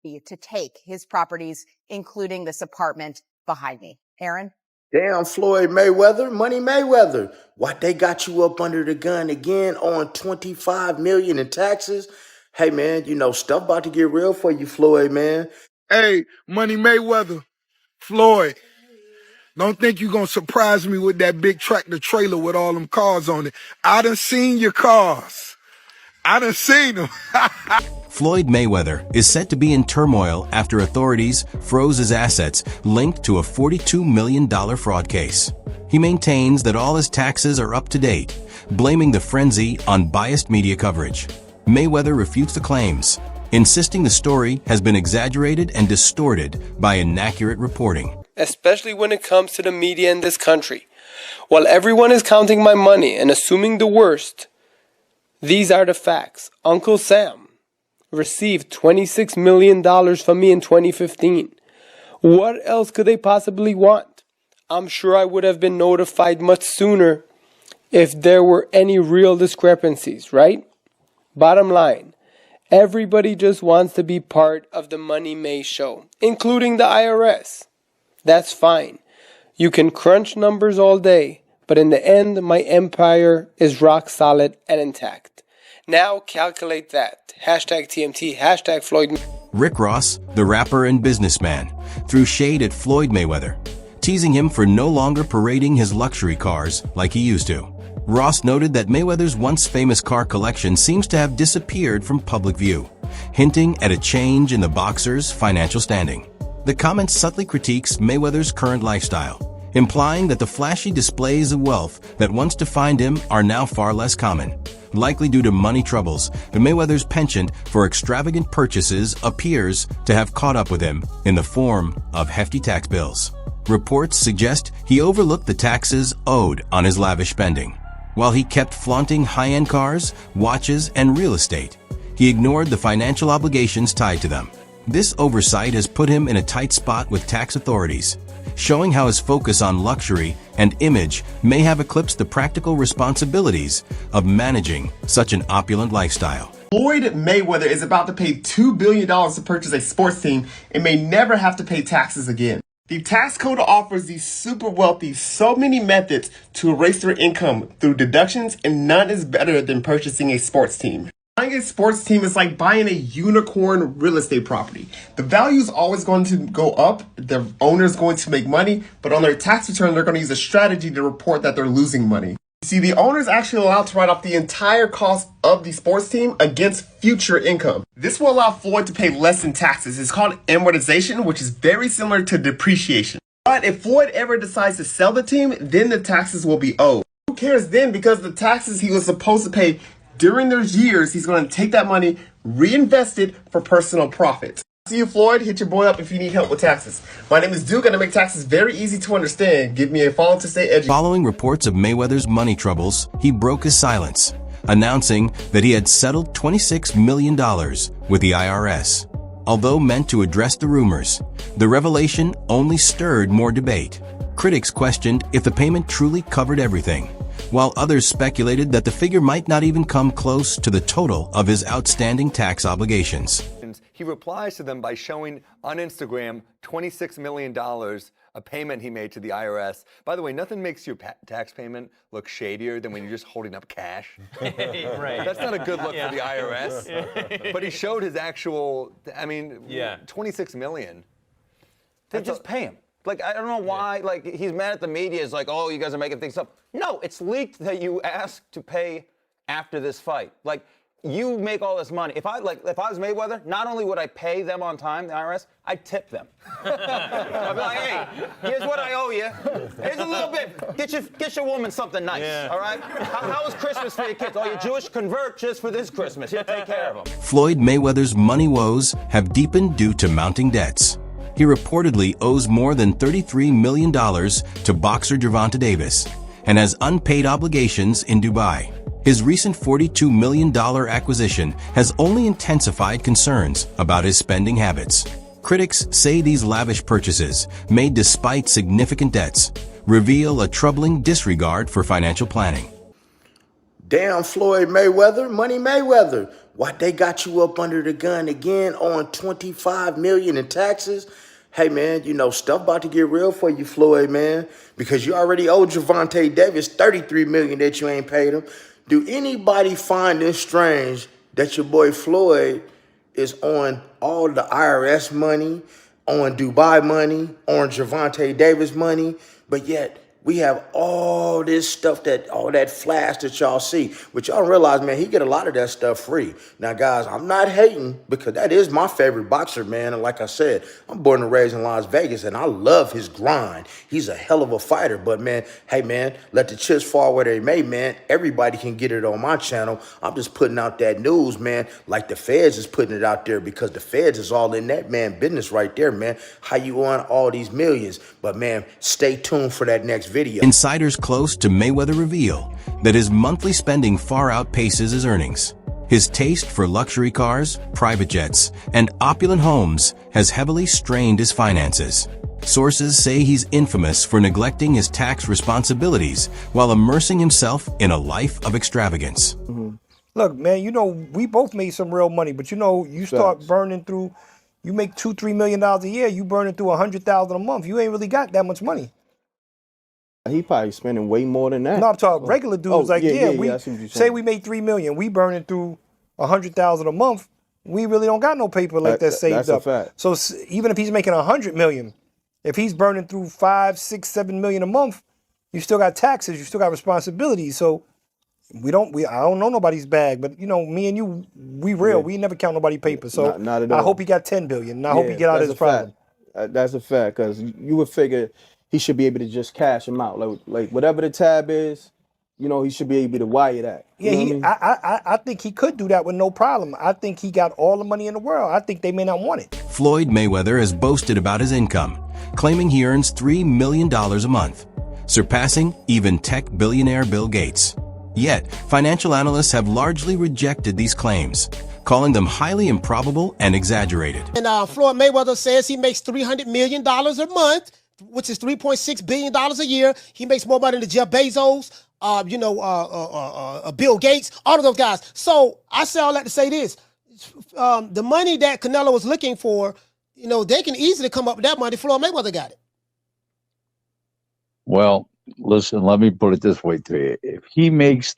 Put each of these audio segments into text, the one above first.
to take his properties, including this apartment behind me. Aaron? Damn, Floyd Mayweather, Money Mayweather. What, they got you up under the gun again on $25 million in taxes? Hey, man, you know, stuff about to get real for you, Floyd, man. Hey, Money Mayweather, Floyd, don't think you gonna surprise me with that big tractor trailer with all them cars on it. I done seen your cars. I done seen them. Floyd Mayweather is said to be in turmoil after authorities froze his assets linked to a $42 million fraud case. He maintains that all his taxes are up to date, blaming the frenzy on biased media coverage. Mayweather refutes the claims, insisting the story has been exaggerated and distorted by inaccurate reporting. Especially when it comes to the media in this country. While everyone is counting my money and assuming the worst, these are the facts. Uncle Sam received $26 million from me in 2015. What else could they possibly want? I'm sure I would have been notified much sooner if there were any real discrepancies, right? Bottom line, everybody just wants to be part of the Money May show, including the IRS. That's fine. You can crunch numbers all day, but in the end, my empire is rock solid and intact. Now calculate that. Hashtag TMT, hashtag Floyd. Rick Ross, the rapper and businessman, threw shade at Floyd Mayweather, teasing him for no longer parading his luxury cars like he used to. Ross noted that Mayweather's once famous car collection seems to have disappeared from public view, hinting at a change in the boxer's financial standing. The comment subtly critiques Mayweather's current lifestyle, implying that the flashy displays of wealth that once defined him are now far less common. Likely due to money troubles, Mayweather's penchant for extravagant purchases appears to have caught up with him in the form of hefty tax bills. Reports suggest he overlooked the taxes owed on his lavish spending. While he kept flaunting high-end cars, watches, and real estate, he ignored the financial obligations tied to them. This oversight has put him in a tight spot with tax authorities, showing how his focus on luxury and image may have eclipsed the practical responsibilities of managing such an opulent lifestyle. Floyd Mayweather is about to pay $2 billion to purchase a sports team and may never have to pay taxes again. The tax code offers these super wealthy so many methods to erase their income through deductions, and none is better than purchasing a sports team. Buying a sports team is like buying a unicorn real estate property. The value is always going to go up, the owner is going to make money, but on their tax return, they're going to use a strategy to report that they're losing money. You see, the owner is actually allowed to write off the entire cost of the sports team against future income. This will allow Floyd to pay less in taxes. It's called amortization, which is very similar to depreciation. But if Floyd ever decides to sell the team, then the taxes will be owed. Who cares then? Because the taxes he was supposed to pay during those years, he's going to take that money, reinvest it for personal profit. See you, Floyd. Hit your boy up if you need help with taxes. My name is Duke, and I make taxes very easy to understand. Give me a follow to stay educated. Following reports of Mayweather's money troubles, he broke his silence, announcing that he had settled $26 million with the IRS. Although meant to address the rumors, the revelation only stirred more debate. Critics questioned if the payment truly covered everything, while others speculated that the figure might not even come close to the total of his outstanding tax obligations. He replies to them by showing on Instagram $26 million, a payment he made to the IRS. By the way, nothing makes your tax payment look shadier than when you're just holding up cash. Right. That's not a good look for the IRS. But he showed his actual, I mean, $26 million. They just pay him. Like, I don't know why, like, he's mad at the media. It's like, oh, you guys are making things up. No, it's leaked that you asked to pay after this fight. Like, you make all this money. If I was Mayweather, not only would I pay them on time, the IRS, I'd tip them. I'd be like, hey, here's what I owe you. Here's a little bit. Get your woman something nice, all right? How was Christmas for your kids? Oh, you're Jewish? Convert just for this Christmas. You'll take care of them. Floyd Mayweather's money woes have deepened due to mounting debts. He reportedly owes more than $33 million to boxer Gervonta Davis and has unpaid obligations in Dubai. His recent $42 million acquisition has only intensified concerns about his spending habits. Critics say these lavish purchases, made despite significant debts, reveal a troubling disregard for financial planning. Damn, Floyd Mayweather, Money Mayweather. why they got you up under the gun again on $25 million in taxes? Hey, man, you know, stuff about to get real for you, Floyd, man, because you already owe Javante Davis $33 million that you ain't paid him. Do anybody find this strange that your boy Floyd is on all the IRS money, on Dubai money, on Javante Davis money, but yet we have all this stuff, all that flash that y'all see. But y'all realize, man, he get a lot of that stuff free. Now, guys, I'm not hating because that is my favorite boxer, man. And like I said, I'm born and raised in Las Vegas, and I love his grind. He's a hell of a fighter. But, man, hey, man, let the chips fall where they may, man. Everybody can get it on my channel. I'm just putting out that news, man, like the feds is putting it out there because the feds is all in that, man, business right there, man. How you on all these millions? But, man, stay tuned for that next video. Insiders close to Mayweather reveal that his monthly spending far outpaces his earnings. His taste for luxury cars, private jets, and opulent homes has heavily strained his finances. Sources say he's infamous for neglecting his tax responsibilities while immersing himself in a life of extravagance. Look, man, you know, we both made some real money, but you know, you start burning through, you make $2-3 million a year, you burning through $100,000 a month. You ain't really got that much money. He probably spending way more than that. No, I'm talking regular dudes. We I see what you're say saying. we made $3 million, we burning through $100,000 a month. We really don't got no paper like that saved that's up. a fact. So even if he's making $100 million, if he's burning through $5, $6, $7 million a month, you still got taxes, you still got responsibilities. So I don't know nobody's bag, but you know, me and you, we real. We never count nobody's paper. So not at all. I hope he got $10 billion. And I hope he get out of his problem. That's a fact, because you would figure he should be able to just cash him out. Like whatever the tab is, you know, he should be able to wire that. Yeah, I think he could do that with no problem. I think he got all the money in the world. I think they may not want it. Floyd Mayweather has boasted about his income, claiming he earns $3 million a month, surpassing even tech billionaire Bill Gates. Yet, financial analysts have largely rejected these claims, calling them highly improbable and exaggerated. And Floyd Mayweather says he makes $300 million a month, which is $3.6 billion a year. He makes more money than Jeff Bezos, Bill Gates, all of those guys. So I say all that to say this. The money that Canelo was looking for, you know, they can easily come up with that money. Floyd Mayweather got it. Well, listen, let me put it this way to you. If he makes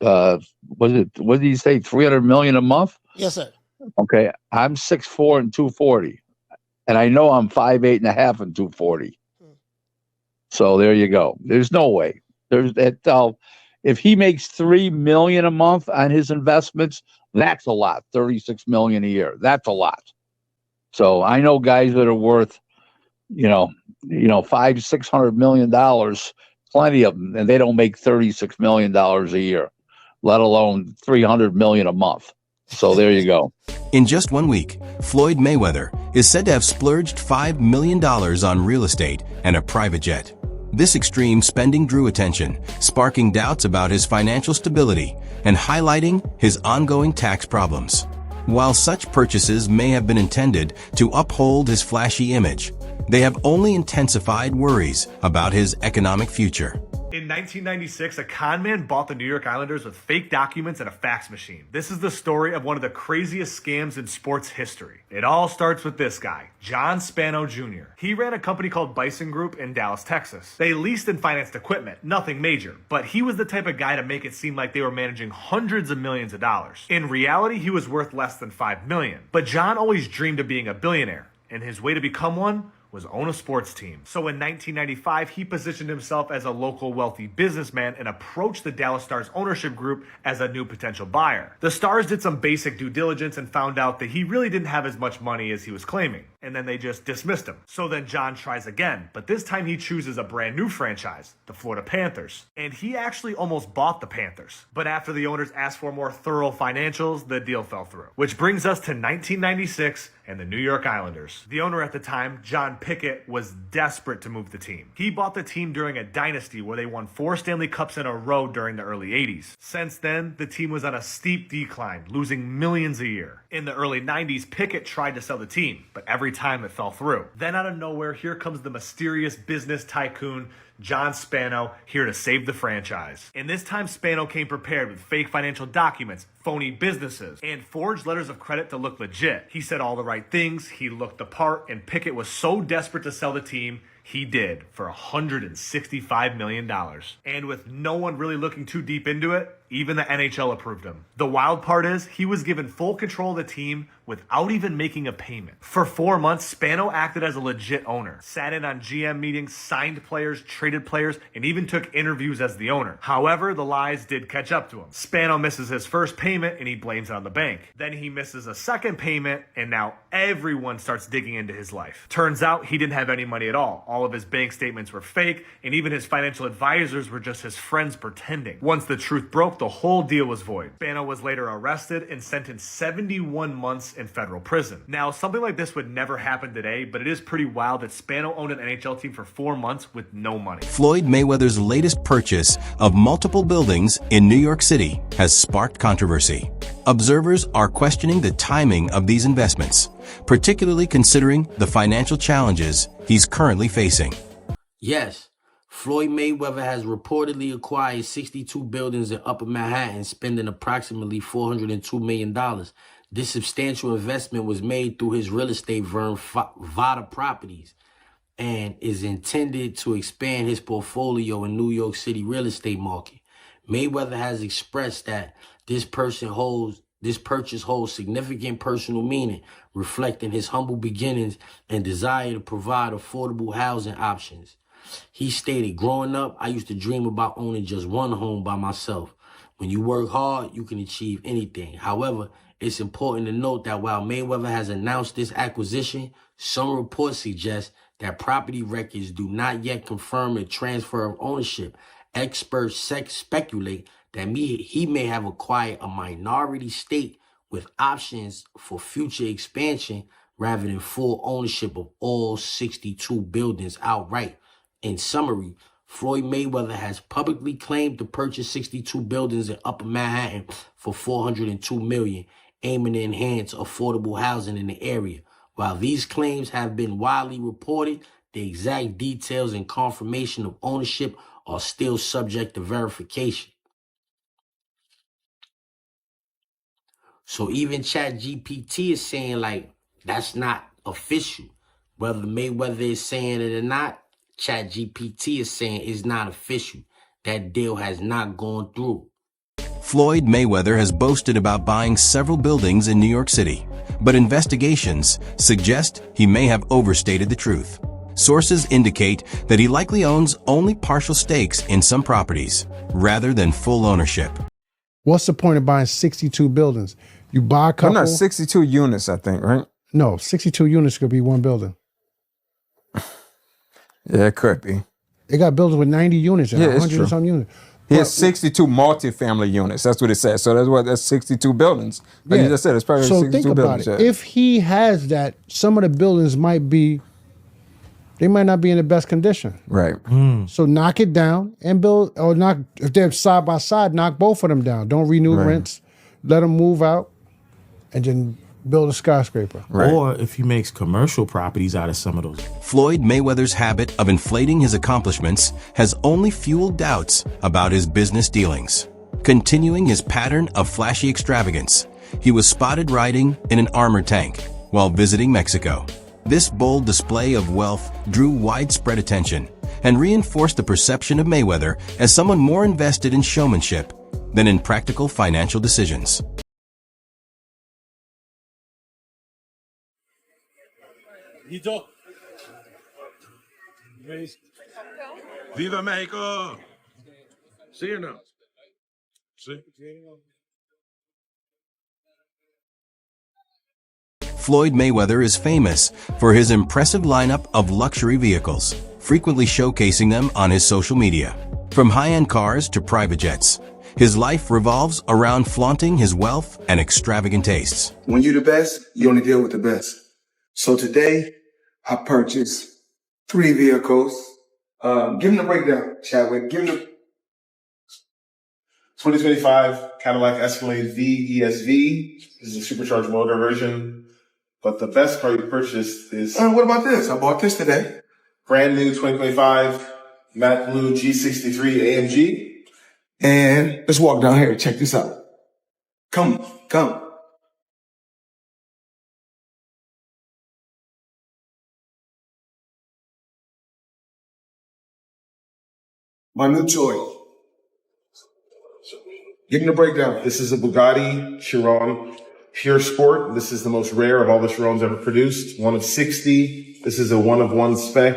what did he say, $300 million a month? Yes, sir. Okay, I'm 6'4" and 240. And I know I'm 5'8" and a half and 240. So there you go. There's no way. There's that. If he makes $3 million a month on his investments, that's a lot. $36 million a year. That's a lot. So I know guys that are worth, $500-600 million, plenty of them, and they don't make $36 million a year, let alone $300 million a month. So there you go. In just 1 week, Floyd Mayweather is said to have splurged $5 million on real estate and a private jet. This extreme spending drew attention, sparking doubts about his financial stability and highlighting his ongoing tax problems. While such purchases may have been intended to uphold his flashy image, they have only intensified worries about his economic future. In 1996, a con man bought the New York Islanders with fake documents and a fax machine. This is the story of one of the craziest scams in sports history. It all starts with this guy, John Spano Jr. He ran a company called Bison Group in Dallas, Texas. They leased and financed equipment, nothing major, but he was the type of guy to make it seem like they were managing hundreds of millions of dollars. In reality, he was worth less than $5 million. But John always dreamed of being a billionaire, and his way to become one was own a sports team. So in 1995, he positioned himself as a local wealthy businessman and approached the Dallas Stars ownership group as a new potential buyer. The Stars did some basic due diligence and found out that he really didn't have as much money as he was claiming. And then they just dismissed him. So then John tries again, but this time he chooses a brand new franchise, the Florida Panthers. And he actually almost bought the Panthers. But after the owners asked for more thorough financials, the deal fell through. Which brings us to 1996 and the New York Islanders. The owner at the time, John Pickett, was desperate to move the team. He bought the team during a dynasty where they won 4 Stanley Cups in a row during the early 80s. Since then, the team was on a steep decline, losing millions a year. In the early 90s, Pickett tried to sell the team, but every time it fell through. Then out of nowhere, here comes the mysterious business tycoon, John Spano, here to save the franchise. And this time Spano came prepared with fake financial documents, phony businesses, and forged letters of credit to look legit. He said all the right things, he looked the part, and Pickett was so desperate to sell the team, he did for $165 million. And with no one really looking too deep into it, even the NHL approved him. The wild part is, he was given full control of the team without even making a payment. For 4 months, Spano acted as a legit owner, sat in on GM meetings, signed players, traded players, and even took interviews as the owner. However, the lies did catch up to him. Spano misses his first payment and he blames it on the bank. Then he misses a second payment and now everyone starts digging into his life. Turns out he didn't have any money at all. All of his bank statements were fake and even his financial advisors were just his friends pretending. Once the truth broke, the whole deal was void. Spano was later arrested and sentenced 71 months in federal prison. Now, something like this would never happen today, but it is pretty wild that Spano owned an NHL team for 4 months with no money. Floyd Mayweather's latest purchase of multiple buildings in New York City has sparked controversy. Observers are questioning the timing of these investments, particularly considering the financial challenges he's currently facing. Yes, Floyd Mayweather has reportedly acquired 62 buildings in Upper Manhattan, spending approximately $402 million. This substantial investment was made through his real estate firm, Vada Properties, and is intended to expand his portfolio in New York City real estate market. Mayweather has expressed that this purchase holds significant personal meaning, reflecting his humble beginnings and desire to provide affordable housing options. He stated, "Growing up, I used to dream about owning just one home by myself. When you work hard, you can achieve anything. However, it's important to note that while Mayweather has announced this acquisition, some reports suggest that property records do not yet confirm a transfer of ownership. Experts speculate that he may have acquired a minority stake with options for future expansion rather than full ownership of all 62 buildings outright. In summary, Floyd Mayweather has publicly claimed to purchase 62 buildings in Upper Manhattan for $402 million, aiming to enhance affordable housing in the area. While these claims have been widely reported, the exact details and confirmation of ownership are still subject to verification. So even ChatGPT is saying, like, that's not official. Whether Mayweather is saying it or not, ChatGPT is saying it's not official. That deal has not gone through. Floyd Mayweather has boasted about buying several buildings in New York City, but investigations suggest he may have overstated the truth. Sources indicate that he likely owns only partial stakes in some properties, rather than full ownership. What's the point of buying 62 buildings? You buy a couple. No, 62 units, I think, right? No, 62 units could be one building. Yeah, it could be. They got buildings with 90 units and 100 and some units. He has 62 multifamily units. That's what it says. So that's 62 buildings. Like you just said, it's probably 62 think about buildings. It. Yeah. If he has that, some of the buildings might not be in the best condition. Right. So knock it down and build, or knock, if they're side by side, knock both of them down. Don't renew rents. Let them move out and then build a skyscraper. Right. Or if he makes commercial properties out of some of those. Floyd Mayweather's habit of inflating his accomplishments has only fueled doubts about his business dealings. Continuing his pattern of flashy extravagance, he was spotted riding in an armored tank while visiting Mexico. This bold display of wealth drew widespread attention and reinforced the perception of Mayweather as someone more invested in showmanship than in practical financial decisions. Viva Mexico! See you now. See? Floyd Mayweather is famous for his impressive lineup of luxury vehicles, frequently showcasing them on his social media. From high-end cars to private jets, his life revolves around flaunting his wealth and extravagant tastes. When you're the best, you only deal with the best. So today, I purchased 3 vehicles. Give them the breakdown, Chadwick. Give them the 2025 Cadillac Escalade V ESV. This is a supercharged motor version. But the best car you purchased is... what about this? I bought this today. Brand new 2025 matte blue G63 AMG. And let's walk down here. Check this out. Come. My new toy. Give me the breakdown. This is a Bugatti Chiron Pure Sport. This is the most rare of all the Chirons ever produced. One of 60. This is a one of one spec.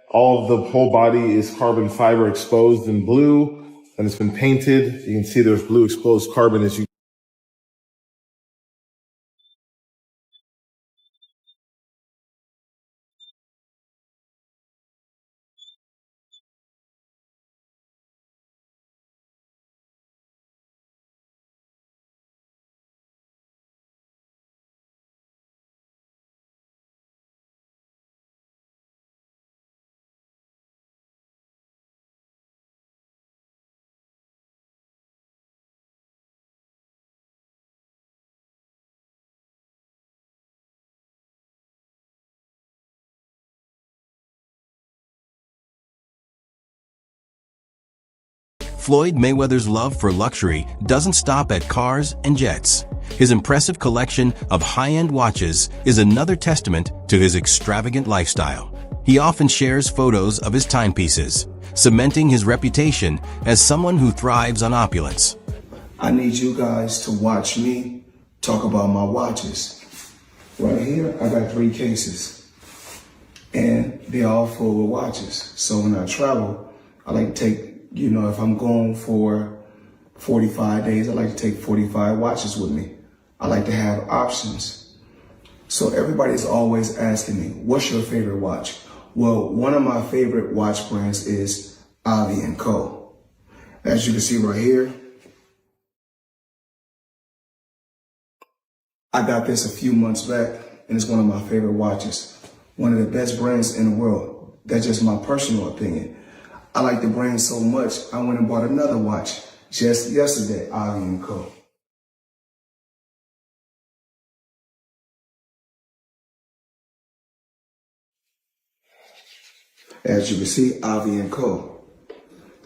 All of the whole body is carbon fiber exposed in blue, and it's been painted. You can see there's blue exposed carbon as you Floyd Mayweather's love for luxury doesn't stop at cars and jets. His impressive collection of high-end watches is another testament to his extravagant lifestyle. He often shares photos of his timepieces, cementing his reputation as someone who thrives on opulence. I need you guys to watch me talk about my watches. Right here, I got 3 cases. And they're all full of watches. So when I travel, I like to take, if I'm going for 45 days, I like to take 45 watches with me. I like to have options. So everybody's always asking me, what's your favorite watch? Well, one of my favorite watch brands is Co. As you can see right here, I got this a few months back, and it's one of my favorite watches. One of the best brands in the world. That's just my personal opinion. I like the brand so much, I went and bought another watch just yesterday, Co. As you can see, Co.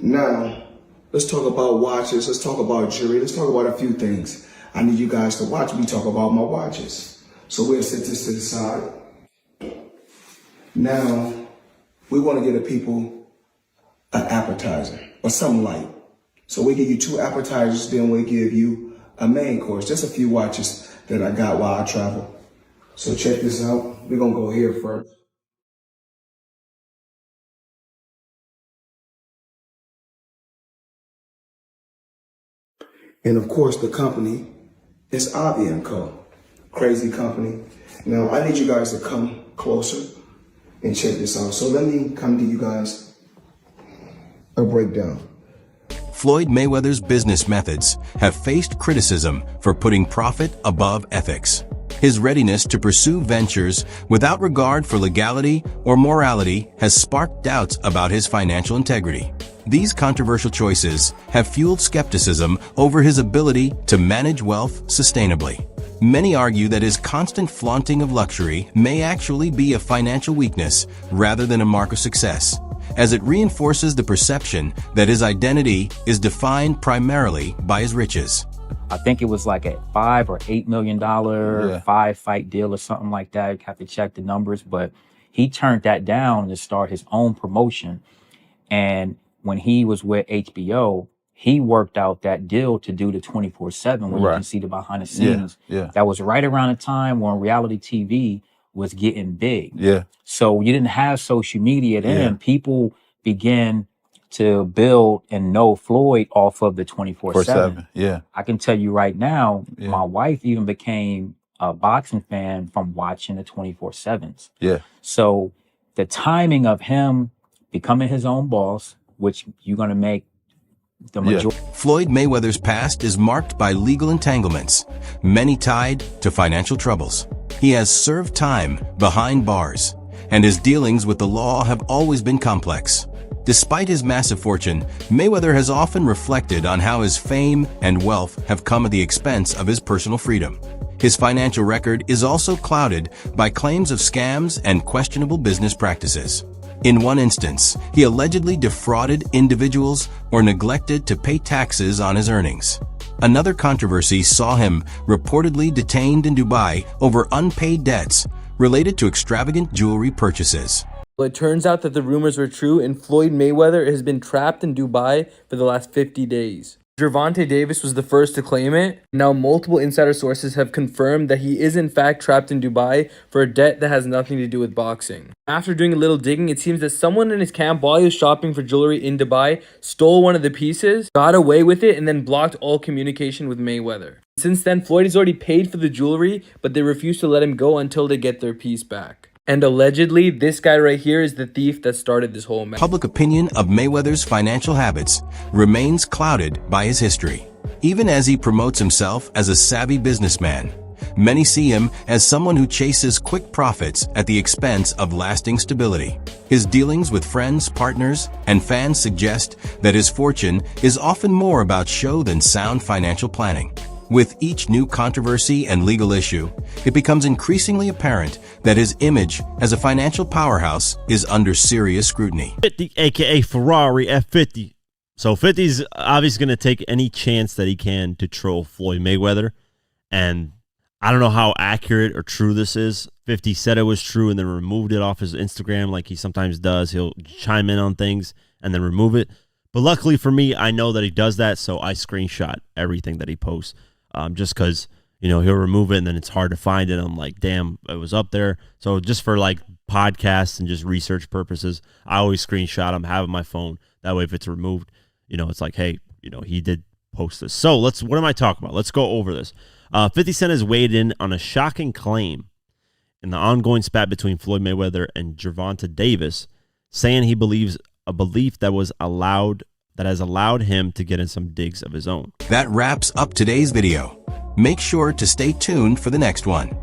Now, let's talk about watches, let's talk about jewelry, let's talk about a few things. I need you guys to watch me talk about my watches. So we'll set this to the side. Now, we want to give the people an appetizer or something light. So we give you 2 appetizers, then we give you a main course. Just a few watches that I got while I travel. So check this out. We're going to go here first. And of course, the company is Co. Crazy company. Now, I need you guys to come closer and check this out. So let me come to you guys a breakdown. Floyd Mayweather's business methods have faced criticism for putting profit above ethics. His readiness to pursue ventures without regard for legality or morality has sparked doubts about his financial integrity. These controversial choices have fueled skepticism over his ability to manage wealth sustainably. Many argue that his constant flaunting of luxury may actually be a financial weakness rather than a mark of success, as it reinforces the perception that his identity is defined primarily by his riches. I think it was like a $5 or $8 million 5-fight deal or something like that. You have to check the numbers, but he turned that down to start his own promotion. And when he was with HBO, he worked out that deal to do the 24/7, where you can see the behind the scenes. That was right around the time when reality TV was getting big. So you didn't have social media then. People began to build and know Floyd off of the 24/7. I can tell you right now, my wife even became a boxing fan from watching the 24/7s. So the timing of him becoming his own boss, which you're going to make the majority. Floyd Mayweather's past is marked by legal entanglements, many tied to financial troubles. He has served time behind bars, and his dealings with the law have always been complex. Despite his massive fortune, Mayweather has often reflected on how his fame and wealth have come at the expense of his personal freedom. His financial record is also clouded by claims of scams and questionable business practices. In one instance, he allegedly defrauded individuals or neglected to pay taxes on his earnings. Another controversy saw him reportedly detained in Dubai over unpaid debts related to extravagant jewelry purchases. Well, it turns out that the rumors were true, and Floyd Mayweather has been trapped in Dubai for the last 50 days. Gervonta Davis was the first to claim it. Now multiple insider sources have confirmed that he is in fact trapped in Dubai for a debt that has nothing to do with boxing. After doing a little digging, it seems that someone in his camp, while he was shopping for jewelry in Dubai, stole one of the pieces, got away with it, and then blocked all communication with Mayweather. Since then, Floyd has already paid for the jewelry, but they refuse to let him go until they get their piece back. And allegedly, this guy right here is the thief that started this whole mess. Public opinion of Mayweather's financial habits remains clouded by his history. Even as he promotes himself as a savvy businessman, many see him as someone who chases quick profits at the expense of lasting stability. His dealings with friends, partners, and fans suggest that his fortune is often more about show than sound financial planning. With each new controversy and legal issue, it becomes increasingly apparent that his image as a financial powerhouse is under serious scrutiny. 50, aka Ferrari F50. So 50's obviously going to take any chance that he can to troll Floyd Mayweather. And I don't know how accurate or true this is. 50 said it was true and then removed it off his Instagram like he sometimes does. He'll chime in on things and then remove it. But luckily for me, I know that he does that, so I screenshot everything that he posts. Just because, you know, he'll remove it and then it's hard to find it. I'm like, damn, it was up there. So just for like podcasts and just research purposes, I always screenshot them, have it on my phone. That way, if it's removed, you know, it's like, hey, you know, he did post this. So what am I talking about? Let's go over this. 50 Cent has weighed in on a shocking claim in the ongoing spat between Floyd Mayweather and Gervonta Davis, saying he believes a belief that has allowed him to get in some digs of his own. That wraps up today's video. Make sure to stay tuned for the next one.